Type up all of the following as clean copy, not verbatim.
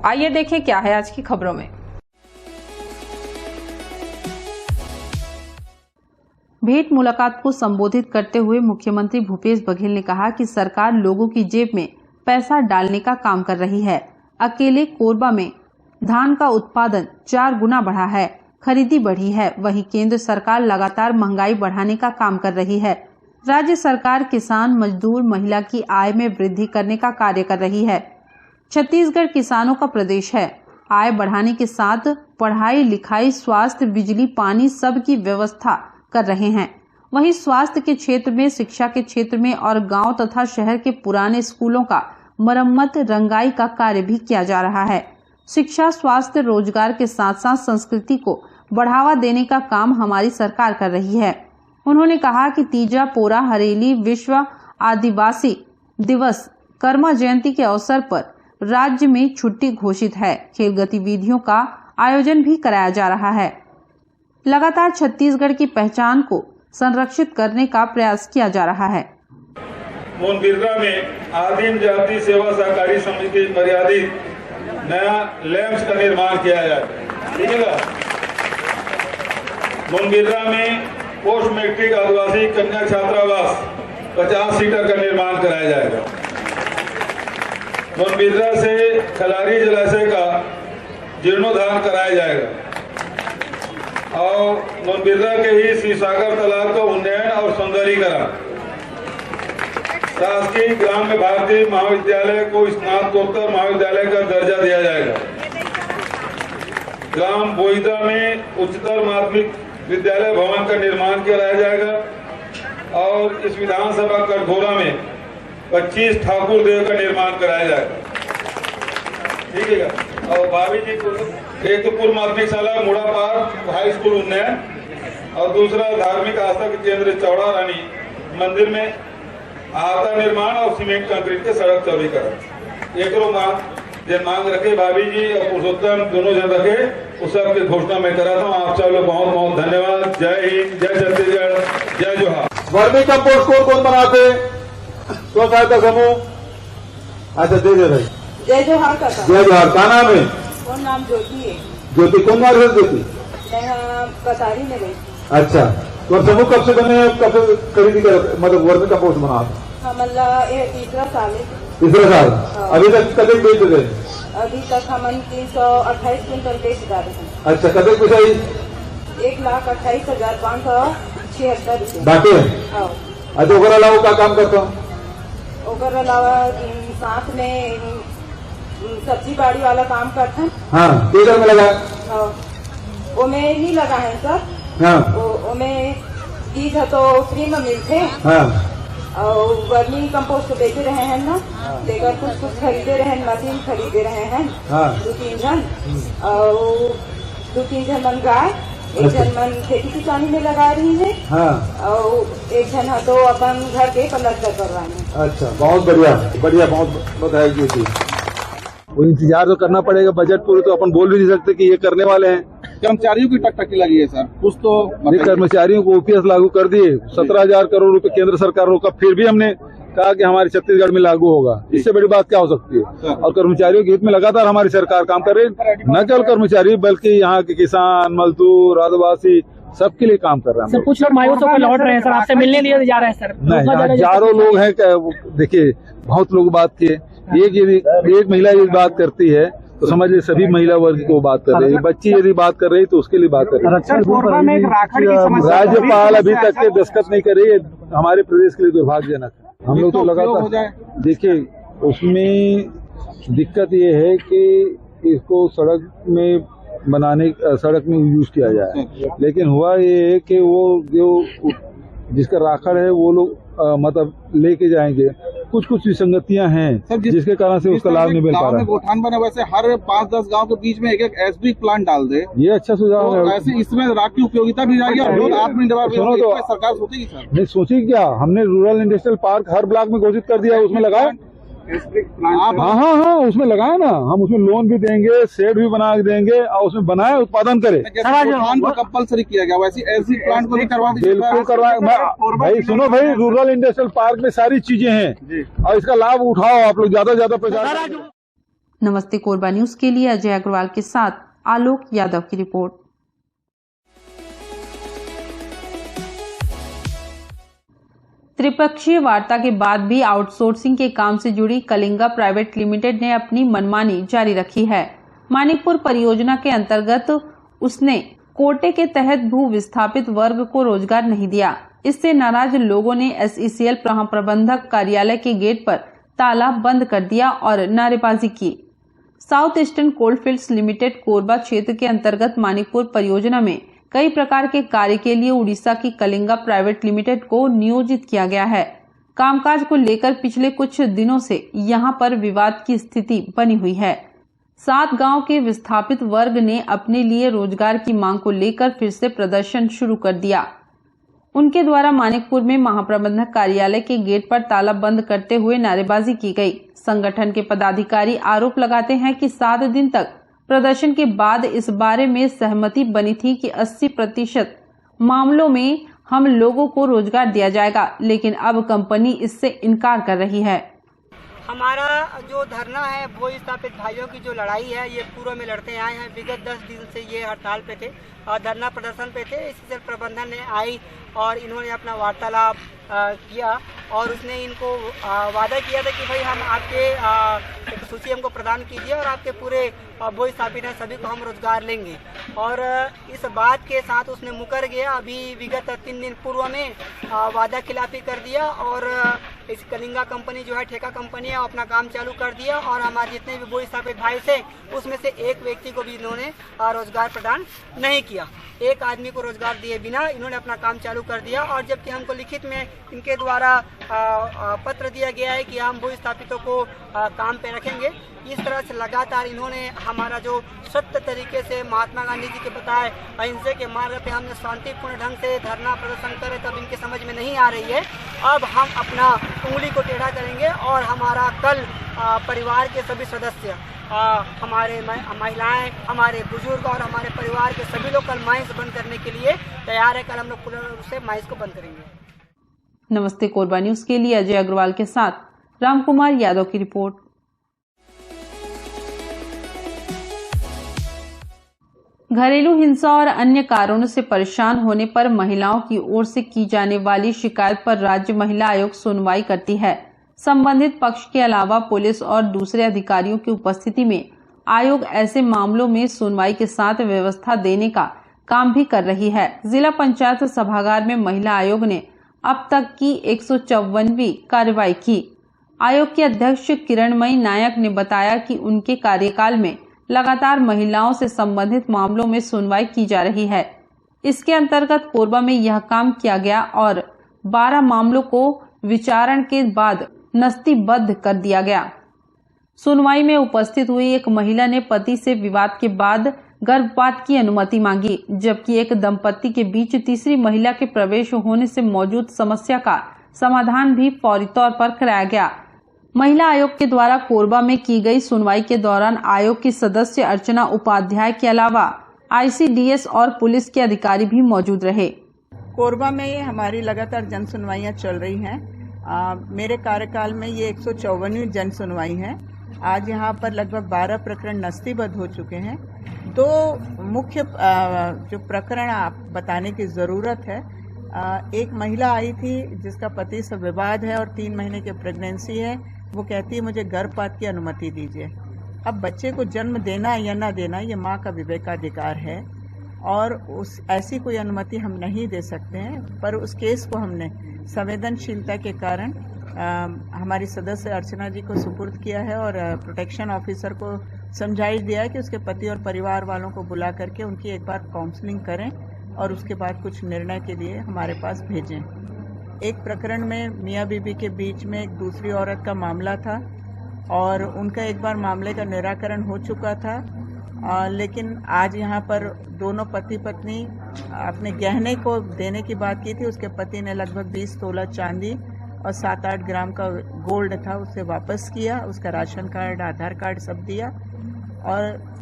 आइए देखें क्या है आज की खबरों में। भेंट मुलाकात को संबोधित करते हुए मुख्यमंत्री भूपेश बघेल ने कहा कि सरकार लोगों की जेब में पैसा डालने का काम कर रही है। अकेले कोरबा में धान का उत्पादन 4 गुना बढ़ा है, खरीदी बढ़ी है। वहीं केंद्र सरकार लगातार महंगाई बढ़ाने का काम कर रही है। राज्य सरकार किसान, मजदूर, महिला की आय में वृद्धि करने का कार्य कर रही है। छत्तीसगढ़ किसानों का प्रदेश है। आय बढ़ाने के साथ पढ़ाई लिखाई, स्वास्थ्य, बिजली, पानी सबकी व्यवस्था कर रहे हैं। वहीं स्वास्थ्य के क्षेत्र में, शिक्षा के क्षेत्र में और गांव तथा शहर के पुराने स्कूलों का मरम्मत, रंगाई का कार्य भी किया जा रहा है। शिक्षा, स्वास्थ्य, रोजगार के साथ साथ संस्कृति को बढ़ावा देने का काम हमारी सरकार कर रही है। उन्होंने कहा कि तीजा, पोरा, हरेली, विश्व आदिवासी दिवस, कर्मा जयंती के अवसर पर राज्य में छुट्टी घोषित है। खेल गतिविधियों का आयोजन भी कराया जा रहा है। लगातार छत्तीसगढ़ की पहचान को संरक्षित करने का प्रयास किया जा रहा है। मोनबिर्रा में आदिम जाति सेवा सहकारी समिति मर्यादित नया लैंप्स का निर्माण किया जाएगा। ठीक है। मोनबिर्रा में पोस्ट मैट्रिक आदिवासी कन्या छात्रावास 50 सीटर का निर्माण कराया जाएगा। मोनबिर्रा से खलारी जलाशय का जीर्णोद्धार कराया जाएगा और मोनबिर्रा के ही शिवसागर तालाब का उन्नयन और सौंदर्यीकरण। शासकीय ग्राम्य भारतीय महाविद्यालय को स्नातकोत्तर महाविद्यालय का दर्जा दिया जाएगा। ग्राम बोईदा में उच्चतर माध्यमिक विद्यालय भवन का निर्माण कराया जाएगा और इस विधानसभा कटघोरा में 25 ठाकुर देव का निर्माण कराया जाएगा। ठीक है। और भाभी जी एक तो पूर्व माध्यमिक शाला मुड़ा पार्क हाई स्कूल उन्नयन और दूसरा धार्मिक आस्था के केंद्र चौड़ा रानी मंदिर में आहता निर्माण और सीमेंट कंक्रीट के सड़क चौड़ीकरण। एक मांग रखे भाभी जी और पुरुषोत्तम दोनों जन रखे, उस सब की घोषणा मैं कराता हूँ। आप सब लोग बहुत बहुत धन्यवाद। जय हिंद, जय छत्तीसगढ़, जय जोहार। वर्मी कंपोस्ट कौन बनाते? स्व सहायता समूह। अच्छा दे दे भाई। जय जोहार का। जय जोहार। क्या नाम है? कौन नाम? ज्योति है। ज्योति कौन मार है? ज्योति मैं कतारी में गई। अच्छा, तो समूह कब से बने, कब से खरीदी कर मतलब वर्मी कंपोस्ट बना? मतलब ये तीसरा साल है। तीसरा साल। अभी तक कदम बेच गए? अभी तक हम 328 क्विंटल बेच जा रहे हैं। अच्छा, कदम कुछ आई? 1,28,576 रुपये बाकी है। अच्छा, ओकर अलावा क्या काम करता हूँ? ओकर अलावा साथ में सब्जी बाड़ी वाला काम करते हैं। हाँ, किधर में लगा? वो में नहीं लगा है सर। हाँ, वो में बीज है तो फ्री में मिलते। हाँ, और वर्मी कंपोस्ट तो बेच रहे हैं ना, लेकर कुछ खरीदे रहे हैं, मशीन खरीदे रहे हैं। हाँ, 2-3 जन और 2-3 जन मन गाय, एक जन मन खेती किसानी में लगा रही है। हाँ, और एक जन है तो अपन घर के पलस्तर करवाने। अच्छा, बहुत बढ़िया बढ़िया, बहुत बधाई जी थी। वो इंतजार तो करना पड़ेगा, बजट पूरे तो अपन बोल भी नहीं सकते कि ये करने वाले हैं। कर्मचारियों की टकटकी लगी है सर, कुछ तो कर्मचारियों को ओपीएस लागू कर दिए, 17,000 करोड़ रुपए केंद्र सरकार रोका, फिर भी हमने कहा कि हमारे छत्तीसगढ़ में लागू होगा। इससे बड़ी बात क्या हो सकती है? और कर्मचारियों के हित में लगातार हमारी सरकार काम कर रही है। न केवल कर्मचारी बल्कि यहाँ के किसान, मजदूर, आदिवासी सबके लिए काम कर रहे हैं। सर कुछ लोग मायूस होकर लौट रहे हैं सर, आपसे मिलने लिए जा रहे हैं सर। नहीं, हजारों लोग हैं। देखिए, बहुत लोग बात किए, एक महिला यदि बात करती है तो समझ लीजिए सभी महिला वर्ग को बात कर रही है। बच्ची यदि बात कर रही है तो उसके लिए बात कर रही है। राज्यपाल अभी तक के दस्तखत नहीं कर रही है, हमारे प्रदेश के लिए दुर्भाग्यजनक है। हम लोग तो लगातार देखिए, उसमें दिक्कत ये है कि इसको सड़क में बनाने, सड़क में यूज किया जाए, लेकिन हुआ ये है कि वो जो जिसका राखड़ है वो लोग मतलब लेके जाएंगे। कुछ विसंगतियां हैं जिसके कारण से उसका लाभ नहीं मिल पा रहा है। गोठान बने वैसे हर 5-10 गांव के बीच में एक एसबी प्लांट डाल दे, ये अच्छा सुझाव है। ऐसे इसमें राख की उपयोगिता भी जाएगी और लोग आत्मनिर्भर तो सरकार सोचेगी सर। नहीं सोची क्या, हमने रूरल इंडस्ट्रियल पार्क हर ब्लॉक में घोषित कर दिया, उसमें लगाए। हाँ, उसमें लगाए ना, हम उसमें लोन भी देंगे, शेड भी बना देंगे और उसमें बनाए, उत्पादन करे। गोठान को कंपलसरी किया गया, वैसे ऐसी प्लांट को भी करवा दीजिए। बिल्कुल करवाए। भाई सुनो भाई, रूरल इंडस्ट्रियल पार्क में सारी चीजें हैं और इसका लाभ उठाओ आप लोग, ज्यादा प्रचार। नमस्ते कोरबा न्यूज के लिए अजय अग्रवाल के साथ आलोक यादव की रिपोर्ट। त्रिपक्षीय वार्ता के बाद भी आउटसोर्सिंग के काम से जुड़ी कलिंगा प्राइवेट लिमिटेड ने अपनी मनमानी जारी रखी है। मानिकपुर परियोजना के अंतर्गत उसने कोटे के तहत भू विस्थापित वर्ग को रोजगार नहीं दिया। इससे नाराज लोगों ने SECL महाप्रबंधक कार्यालय के गेट पर ताला बंद कर दिया और नारेबाजी की। South eastern coalfields limited Korba क्षेत्र के अंतर्गत मानिकपुर परियोजना में कई प्रकार के कार्य के लिए उड़ीसा की कलिंगा प्राइवेट लिमिटेड को नियोजित किया गया है। कामकाज को लेकर पिछले कुछ दिनों से यहां पर विवाद की स्थिति बनी हुई है। 7 गांव के विस्थापित वर्ग ने अपने लिए रोजगार की मांग को लेकर फिर से प्रदर्शन शुरू कर दिया। उनके द्वारा मानिकपुर में महाप्रबंधक कार्यालय के गेट पर ताला बंद करते हुए नारेबाजी की गई। संगठन के पदाधिकारी आरोप लगाते हैं कि 7 दिन तक प्रदर्शन के बाद इस बारे में सहमति बनी थी कि 80% मामलों में हम लोगों को रोजगार दिया जाएगा, लेकिन अब कंपनी इससे इनकार कर रही है। हमारा जो धरना है वो स्थापित भाइयों की जो लड़ाई है ये पूर्व में लड़ते आए हैं। विगत 10 दिन से ये हड़ताल पे थे और धरना प्रदर्शन पे थे। इससे प्रबंधन ने आई और इन्होंने अपना वार्तालाप किया और उसने इनको वादा किया था कि भाई हम आपके एक सूची हमको प्रदान कीजिए और आपके पूरे वो स्थापित हैं सभी को हम रोजगार लेंगे। और इस बात के साथ उसने मुकर गया। अभी विगत 3 दिन पूर्व में वादा खिलाफी कर दिया और इस कलिंगा कंपनी जो है ठेका कंपनी है अपना काम चालू कर दिया और हमारे जितने भी वो स्थापित भाई थे उसमें से एक व्यक्ति को भी इन्होंने रोजगार प्रदान नहीं किया। एक आदमी को रोजगार दिए बिना इन्होंने अपना काम चालू कर दिया। और जबकि हमको लिखित में इनके द्वारा पत्र दिया गया है कि हम भू स्थापितों को काम पे रखेंगे। इस तरह से लगातार इन्होंने हमारा जो सत्य तरीके से महात्मा गांधी जी के बताए अहिंसे के मार्ग पे हमने शांतिपूर्ण ढंग से धरना प्रदर्शन करे तब इनके समझ में नहीं आ रही है। अब हम अपना उंगली को टेढ़ा करेंगे और हमारा कल परिवार के सभी सदस्य हमारे महिलाएं, हमारे बुजुर्ग और हमारे परिवार के सभी लोग कल माइंस बंद करने के लिए तैयार है। कल हम लोग पूर्ण रूप से माइंस को बंद करेंगे। नमस्ते कोरबा न्यूज के लिए अजय अग्रवाल के साथ रामकुमार यादव की रिपोर्ट। घरेलू हिंसा और अन्य कारणों से परेशान होने पर महिलाओं की ओर से की जाने वाली शिकायत पर राज्य महिला आयोग सुनवाई करती है। संबंधित पक्ष के अलावा पुलिस और दूसरे अधिकारियों की उपस्थिति में आयोग ऐसे मामलों में सुनवाई के साथ व्यवस्था देने का काम भी कर रही है। जिला पंचायत सभागार में महिला आयोग ने अब तक की 154वीं कार्रवाई की। आयोग के अध्यक्ष किरणमयी नायक ने बताया कि उनके कार्यकाल में लगातार महिलाओं से संबंधित मामलों में सुनवाई की जा रही है। इसके अंतर्गत कोरबा में यह काम किया गया और 12 मामलों को विचारण के बाद नस्तीबद्ध कर दिया गया। सुनवाई में उपस्थित हुई एक महिला ने पति से विवाद के बाद गर्भपात की अनुमति मांगी, जबकि एक दंपति के बीच तीसरी महिला के प्रवेश होने से मौजूद समस्या का समाधान भी फौरी तौर पर कराया गया। महिला आयोग के द्वारा कोरबा में की गई सुनवाई के दौरान आयोग की सदस्य अर्चना उपाध्याय के अलावा ICDS और पुलिस के अधिकारी भी मौजूद रहे। कोरबा में हमारी लगातार जन सुनवाइयां चल रही हैं। मेरे कार्यकाल में ये 154वीं जन सुनवाई है। आज यहाँ पर लगभग 12 प्रकरण नस्तीबद्ध हो चुके हैं। 2 मुख्य जो प्रकरण आप बताने की जरूरत है, एक महिला आई थी जिसका पति से विवाद है और 3 महीने की प्रेगनेंसी है। वो कहती है मुझे गर्भपात की अनुमति दीजिए। अब बच्चे को जन्म देना या न देना ये माँ का विवेकाधिकार है और ऐसी कोई अनुमति हम नहीं दे सकते हैं। पर उस केस को हमने संवेदनशीलता के कारण हमारी सदस्य अर्चना जी को सुपुर्द किया है और प्रोटेक्शन ऑफिसर को समझाइश दिया है कि उसके पति और परिवार वालों को बुला करके उनकी एक बार काउंसलिंग करें और उसके बाद कुछ निर्णय के लिए हमारे पास भेजें। एक प्रकरण में मियाँ बीबी के बीच में एक दूसरी औरत का मामला था और उनका एक बार मामले का निराकरण हो चुका था, लेकिन आज यहाँ पर दोनों पति पत्नी अपने गहने को देने की बात की थी। उसके पति ने लगभग 20 तोला चांदी और 7-8 ग्राम का गोल्ड था उसे वापस किया। उसका राशन कार्ड, आधार कार्ड सब दिया और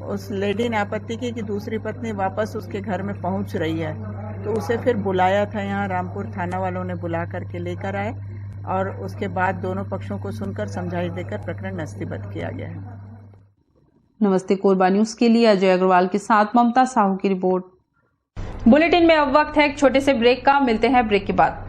उस लेडी ने आपत्ति की कि दूसरी पत्नी वापस उसके घर में पहुंच रही है, तो उसे फिर बुलाया था। यहाँ रामपुर थाना वालों ने बुला करके लेकर आए और उसके बाद दोनों पक्षों को सुनकर समझाइश देकर प्रकरण नस्तीबद्ध किया गया है। नमस्ते कोरबा न्यूज के लिए अजय अग्रवाल के साथ ममता साहू की रिपोर्ट। बुलेटिन में अब वक्त है एक छोटे से ब्रेक का। मिलते हैं ब्रेक के बाद।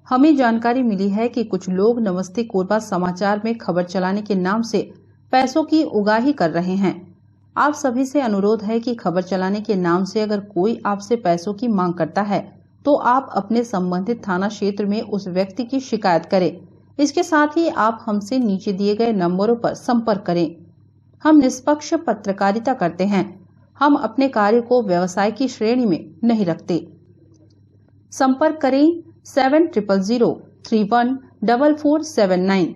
हमें जानकारी मिली है कि कुछ लोग नमस्ते कोरबा समाचार में खबर चलाने के नाम से पैसों की उगाही कर रहे हैं। आप सभी से अनुरोध है कि खबर चलाने के नाम से अगर कोई आपसे पैसों की मांग करता है तो आप अपने संबंधित थाना क्षेत्र में उस व्यक्ति की शिकायत करें। इसके साथ ही आप हमसे नीचे दिए गए नंबरों पर संपर्क करें। हम निष्पक्ष पत्रकारिता करते हैं। हम अपने कार्य को व्यवसाय की श्रेणी में नहीं रखते। संपर्क करें 7000314479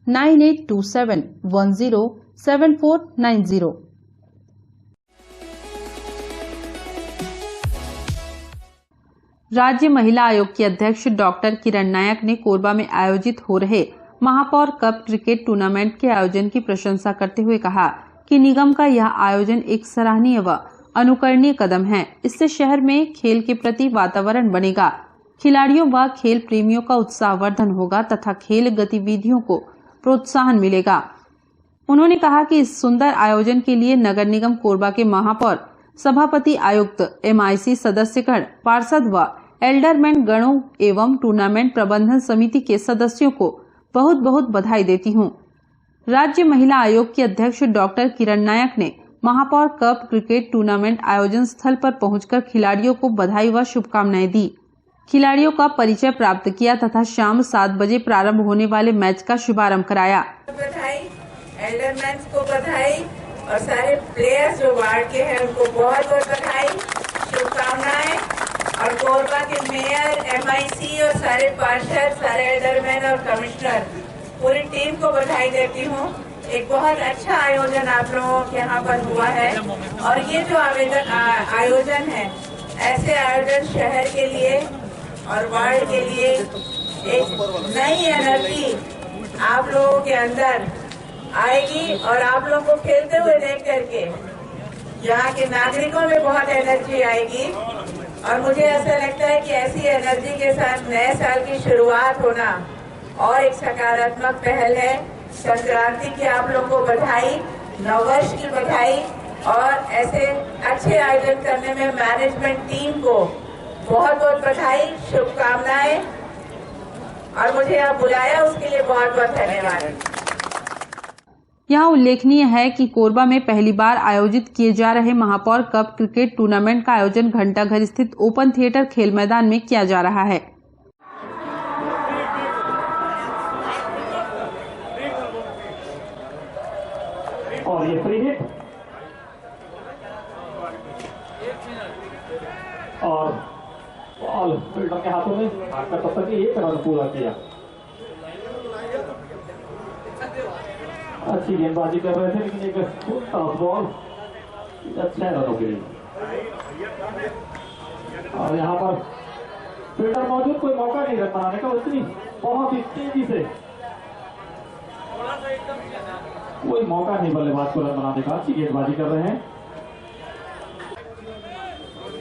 9827107490। राज्य महिला आयोग की अध्यक्ष डॉक्टर किरण नायक ने कोरबा में आयोजित हो रहे महापौर कप क्रिकेट टूर्नामेंट के आयोजन की प्रशंसा करते हुए कहा कि निगम का यह आयोजन एक सराहनीय व अनुकरणीय कदम है। इससे शहर में खेल के प्रति वातावरण बनेगा, खिलाड़ियों व खेल प्रेमियों का उत्साहवर्धन होगा तथा खेल गतिविधियों को प्रोत्साहन मिलेगा। उन्होंने कहा कि इस सुंदर आयोजन के लिए नगर निगम कोरबा के महापौर, सभापति, आयुक्त, MIC सदस्यगण, पार्षद व एल्डरमैन गणों एवं टूर्नामेंट प्रबंधन समिति के सदस्यों को बहुत बहुत बधाई देती हूँ। राज्य महिला आयोग की अध्यक्ष डॉक्टर किरण नायक ने महापौर कप क्रिकेट टूर्नामेंट आयोजन स्थल पर पहुंचकर खिलाड़ियों को बधाई व शुभकामनाएं दी। खिलाड़ियों का परिचय प्राप्त किया तथा शाम 7 बजे प्रारंभ होने वाले मैच का शुभारंभ कराया। बधाई, एल्डरमैन को बधाई और सारे प्लेयर्स जो वार्ड के हैं उनको बहुत बहुत बधाई, शुभकामनाएं। और कोरबा के मेयर, MIC और सारे पार्षद, सारे एल्डरमैन और कमिश्नर, पूरी टीम को बधाई देती हूँ। एक बहुत अच्छा आयोजन आप लोगों के यहाँ पर हुआ है और ये जो आयोजन है, ऐसे आयोजन शहर के लिए और वार्ड के लिए एक नई एनर्जी आप लोगों के अंदर आएगी और आप लोगों को खेलते हुए देख करके यहाँ के नागरिकों में बहुत एनर्जी आएगी। और मुझे ऐसा लगता है कि ऐसी एनर्जी के साथ नए साल की शुरुआत होना और एक सकारात्मक पहल है। संक्रांति की आप लोगों को बधाई, नववर्ष की बधाई और ऐसे अच्छे आयोजन करने में मैनेजमेंट टीम को बहुत बहुत बधाई, शुभकामनाएं और मुझे आप बुलाया उसके लिए बहुत बहुत धन्यवाद। यहाँ उल्लेखनीय है कि कोरबा में पहली बार आयोजित किए जा रहे महापौर कप क्रिकेट टूर्नामेंट का आयोजन घंटाघर स्थित ओपन थिएटर खेल मैदान में किया जा रहा है। और ये फ्री हिट और बॉल फील्डर के हाथों में आकर तब तक एक रन पूरा किया। अच्छी गेंदबाजी कर रहे थे लेकिन एक टॉस बॉल 6 रनों के लिए। और यहाँ पर फील्डर मौजूद, कोई मौका नहीं रन बनाने का, उतनी बहुत ही तेजी से कोई मौका नहीं बल्लेबाज को रन बनाने का। अच्छी गेंदबाजी कर रहे हैं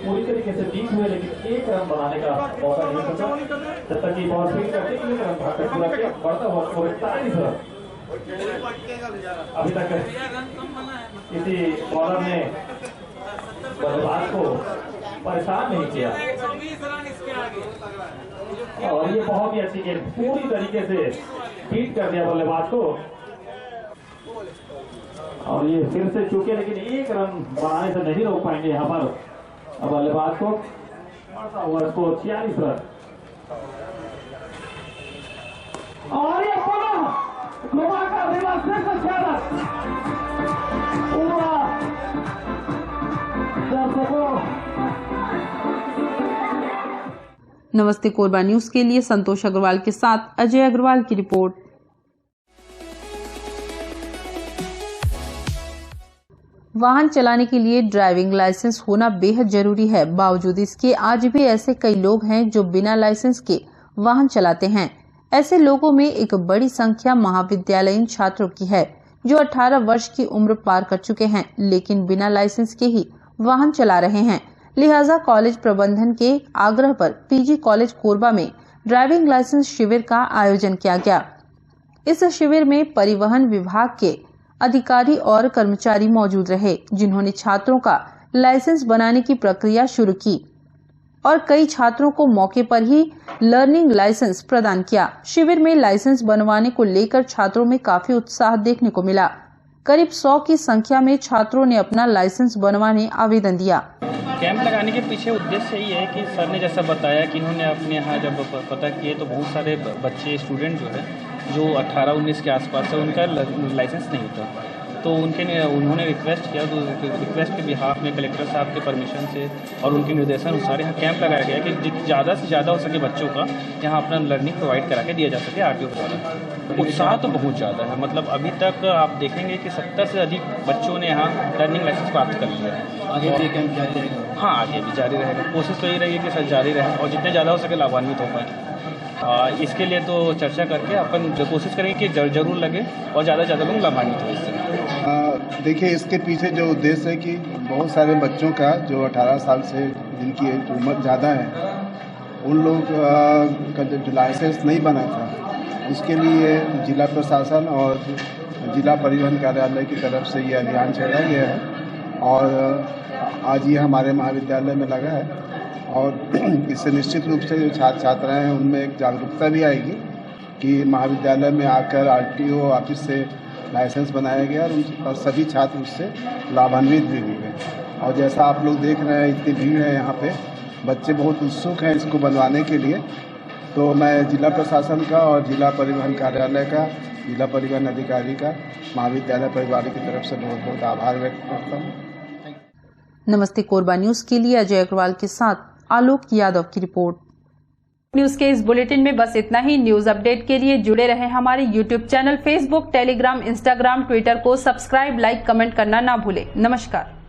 पूरी तरीके से बीच में, लेकिन एक रन बनाने का मौका नहीं मिलता जब तक कि बॉल फील्ड करके एक रन भागकर पूरा किया। बढ़ता हुआ 41 रन। अभी तक किसी बॉलर ने बल्लेबाज को परेशान नहीं किया और ये बहुत ही अच्छी गेंद पूरी तरीके से बीट कर दिया बल्लेबाज को। और ये फिर से चूके लेकिन एक रन बनाने से नहीं रोक पाएंगे यहाँ पर बल्लेबाज को। बढ़ता हुआ स्कोर 46 रन। और ये गोवा का रिवर्स पूरा दर्शकों। नमस्ते कोरबा न्यूज के लिए संतोष अग्रवाल के साथ अजय अग्रवाल की रिपोर्ट। वाहन चलाने के लिए ड्राइविंग लाइसेंस होना बेहद जरूरी है। बावजूद इसके आज भी ऐसे कई लोग हैं जो बिना लाइसेंस के वाहन चलाते हैं। ऐसे लोगों में एक बड़ी संख्या महाविद्यालयीन छात्रों की है जो 18 वर्ष की उम्र पार कर चुके हैं लेकिन बिना लाइसेंस के ही वाहन चला रहे हैं। लिहाजा कॉलेज प्रबंधन के आग्रह पर PG कॉलेज कोरबा में ड्राइविंग लाइसेंस शिविर का आयोजन किया गया। इस शिविर में परिवहन विभाग के अधिकारी और कर्मचारी मौजूद रहे, जिन्होंने छात्रों का लाइसेंस बनाने की प्रक्रिया शुरू की और कई छात्रों को मौके पर ही लर्निंग लाइसेंस प्रदान किया। शिविर में लाइसेंस बनवाने को लेकर छात्रों में काफी उत्साह देखने को मिला। करीब 100 की संख्या में छात्रों ने अपना लाइसेंस बनवाने आवेदन दिया। कैंप लगाने के पीछे उद्देश्य यही है कि सर ने जैसा बताया कि इन्होंने अपने यहाँ जब पता किए तो बहुत सारे बच्चे स्टूडेंट जो है जो 18-19 के आसपास है उनका लाइसेंस नहीं होता, तो उन्होंने रिक्वेस्ट किया, तो रिक्वेस्ट के बिहाफ में कलेक्टर साहब के परमिशन से और उनके निर्देशन अनुसार यहाँ कैंप लगाया गया कि ज़्यादा से ज़्यादा हो सके बच्चों का यहाँ अपना लर्निंग प्रोवाइड करा के दिया जा सके आरटीओ द्वारा। उत्साह तो बहुत ज़्यादा है, मतलब अभी तक आप देखेंगे कि 70 से अधिक बच्चों ने यहाँ लर्निंग लाइसेंस प्राप्त कर लिया है। आगे भी कैंप जारी रहेगा? हाँ, आगे भी जारी रहेगा। कोशिश तो यही रहेगी कि सर जारी रहे और जितने ज़्यादा हो सके लाभान्वित हो पाए। इसके लिए तो चर्चा करके अपन कोशिश करेंगे कि जरूर लगे और ज़्यादा से ज़्यादा लोग लाभान्वित हो इससे। देखिए, इसके पीछे जो उद्देश्य है कि बहुत सारे बच्चों का जो 18 साल से जिनकी उम्र ज़्यादा है उन लोग का जो लाइसेंस नहीं बना था, उसके लिए जिला प्रशासन और जिला परिवहन कार्यालय की तरफ से ये अभियान चलाया गया है और आज ये हमारे महाविद्यालय में लगा है और इससे निश्चित रूप से जो छात्र छात्राएँ हैं उनमें एक जागरूकता भी आएगी कि महाविद्यालय में आकर आरटीओ ऑफिस से लाइसेंस बनाया गया और सभी छात्र उससे लाभान्वित भी हुए। और जैसा आप लोग देख रहे हैं इतनी भीड़ है यहाँ पे, बच्चे बहुत उत्सुक हैं इसको बनवाने के लिए, तो मैं जिला प्रशासन का और जिला परिवहन कार्यालय का, जिला परिवहन अधिकारी का, महाविद्यालय परिवार की तरफ से बहुत बहुत आभार व्यक्त करता हूँ। नमस्ते कोरबा न्यूज के लिए अजय अग्रवाल के साथ आलोक यादव की रिपोर्ट। न्यूज के इस बुलेटिन में बस इतना ही। न्यूज अपडेट के लिए जुड़े रहें हमारे YouTube channel, Facebook, Telegram, Instagram, Twitter को सब्सक्राइब, लाइक, कमेंट करना ना भूलें। नमस्कार।